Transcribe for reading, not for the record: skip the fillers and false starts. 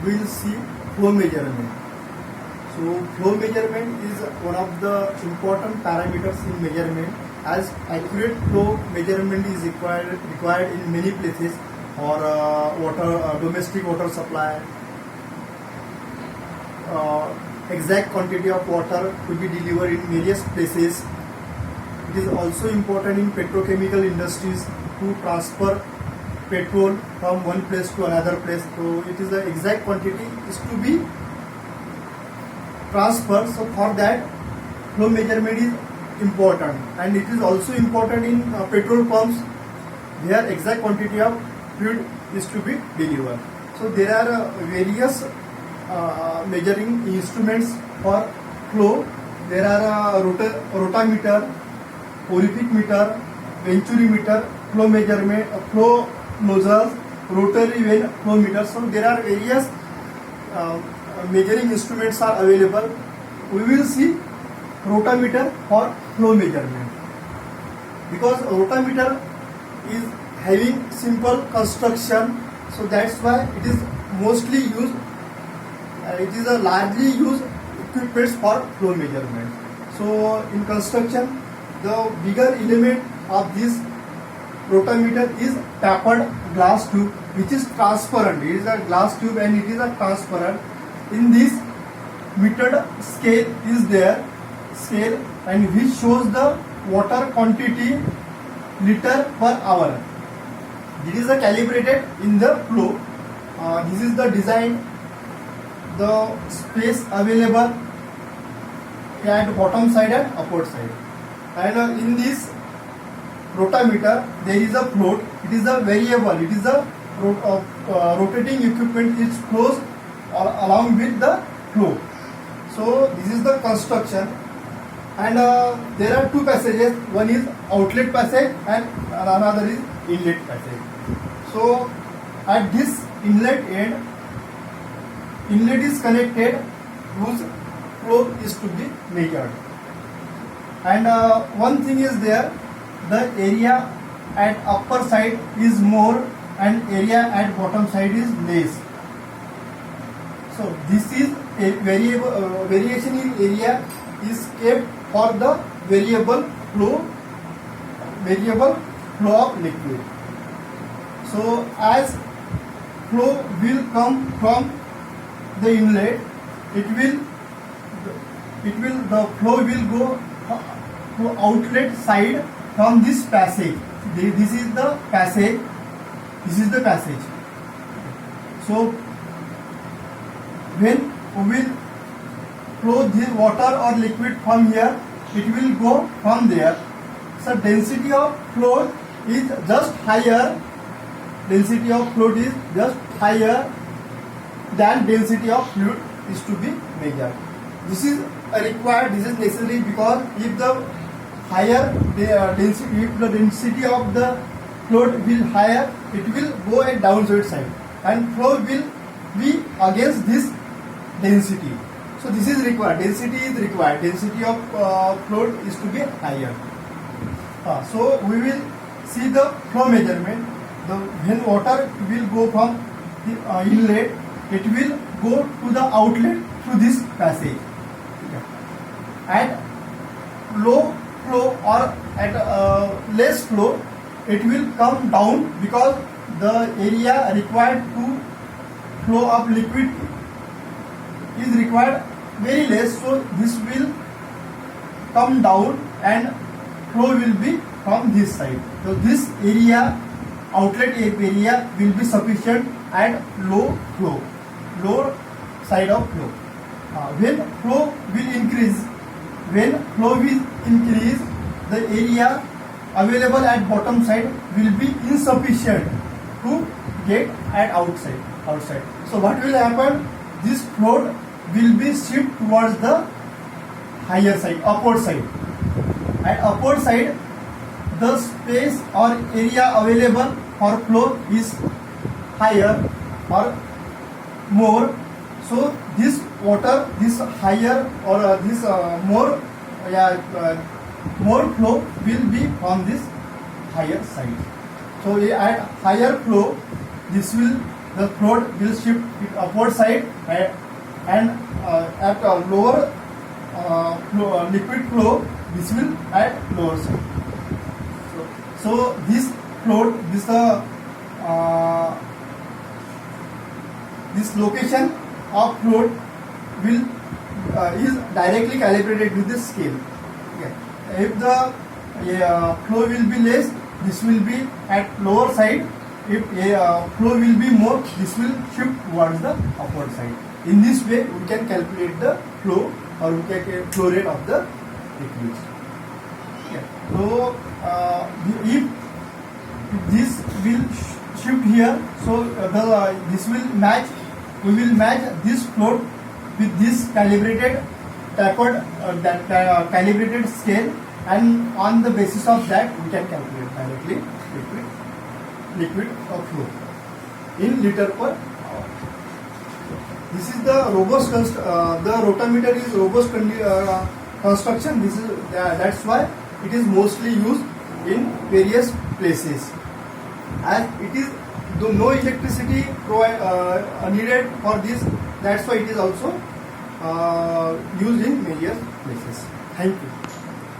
we will see flow measurement. So flow measurement is one of the important parameters in measurement, as accurate flow measurement is required in many places for domestic water supply. Exact quantity of water to be delivered in various places. It is also important in petrochemical industries to transfer petrol from one place to another place. So it is the exact quantity is to be transferred. So for that, flow measurement is important, and it is also important in petrol pumps where exact quantity of fluid is to be delivered. So there are various measuring instruments for flow. There are rotameter, orific meter, venturimeter, flow measurement, flow nozzles, rotary vane flow meter. So there are various measuring instruments are available. We will see rotameter for flow measurement, because rotameter is having simple construction, so that's why it is mostly used. It is a largely used equipment for flow measurement. So in construction, the bigger element of this rotameter is tapered glass tube, which is transparent. It is a glass tube and it is a transparent. In this, metered scale is there, and which shows the water quantity liter per hour. This is calibrated in the flow. This is the design, the space available at bottom side and upper side. And in this rotameter, there is a float. It is a variable. It is a rotating equipment. It flows along with the flow. So this is the construction, and there are two passages. One is outlet passage and another is inlet passage. So at this inlet end, inlet is connected whose flow is to be measured. And one thing is there, the area at upper side is more and area at bottom side is less. So this is a variation in area is kept for the variable flow of liquid. So as flow will come from the inlet, the flow will go to outlet side from this passage. This is the passage. So when we will flow the water or liquid from here, it will go from there. So density of flow is just higher. Density of fluid is just higher than density of fluid is to be measured. This is required. This is necessary, because if the higher density, if the density of the fluid will higher, it will go at downside side, and flow will be against this density. So this is required. Density is required. Density of fluid is to be higher. So we will see the flow measurement. When water will go from the inlet, it will go to the outlet through this passage. At low flow or at less flow, it will come down, because the area required to flow of liquid is required very less. So this will come down and flow will be from this side. So this area, outlet area, will be sufficient at low flow, lower side of flow. When flow will increase, the area available at bottom side will be insufficient to get at outside. So what will happen? This float will be shifted towards the higher side, upward side. At upward side, the space or area available for flow is higher or more. So this water, this higher or this more flow will be on this higher side. So at higher flow, this will the float will shift it upward side, and at a lower liquid flow, this will at lower side. So this float, this location of float will is directly calibrated with the scale. Okay. If the flow will be less, this will be at lower side. If flow will be more, this will shift towards the upward side. In this way, we can calculate the flow, or we can calculate flow rate of the liquids. Okay. So if this will shift here, so this will match. We will match this float with this calibrated tapered calibrated scale, and on the basis of that we can calculate directly liquid or flow in liter per hour. This is the robust the rotameter is robust construction. This is that's why it is mostly used in various places, as it is though no electricity needed for this. That's why it is also used in various places. Thank you.